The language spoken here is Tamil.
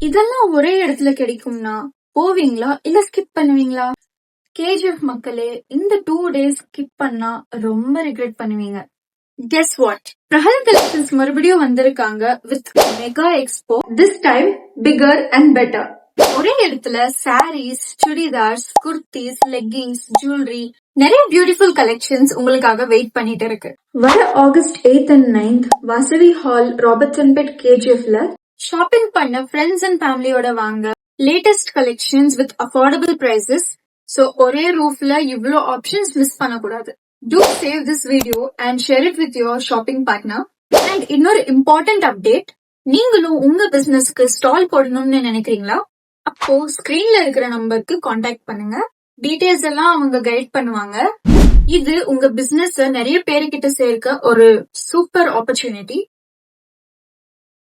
இதெல்லாம் ஒரே இடத்துல கிடைக்கும்னா போவீங்களா இல்ல ஸ்கிப் பண்ணுவீங்களா? கேஜிஎஃப் மக்களே, இந்த 2 days ஸ்கிப் பண்ணா ரொம்ப ரிக்ரெட் பண்ணுவீங்க. Guess what? பிரஹல் கலெக்ஷன்ஸ் மறுபடியும் வந்திருக்காங்க with mega expo. This time bigger and better. ஒரே இடத்துல சாரீஸ், சுடிதார்ஸ், குர்த்திஸ், லெக்கிங்ஸ், ஜுவல்லரி, நிறைய பியூட்டிஃபுல் கலெக்ஷன்ஸ் உங்களுக்காக வெயிட் பண்ணிட்டு இருக்கு. வர August 8th and 9th Vasavi hall, Robertsonpet, கேஜிஎஃப்ல ஷாப்பிங் பண்ண ஃப்ரெண்ட்ஸ் அண்ட் ஃபேமிலியோட வாங்க. Latest collections with affordable prices. So ஒரே ரூஃப்ல இவ்ளோ ஆப்ஷன்ஸ் மிஸ் பண்ணக்கூடாது. Do save this video and share it with your shopping partner. And இன்னொரு important update, நீங்களும் உங்க பிசினஸ்க்கு ஸ்டால் போடணும்னு நினைக்கிறீங்களா? அப்போ ஸ்கிரீன்ல இருக்கிற நம்பருக்கு காண்டாக்ட் பண்ணுங்க. டீடைல்ஸ் எல்லாம் அவங்க கைட் பண்ணுவாங்க. இது உங்க பிசினஸ் நிறைய பேருக்கிட்ட சேர்க்க ஒரு சூப்பர் ஆப்பர்ச்சுனிட்டி.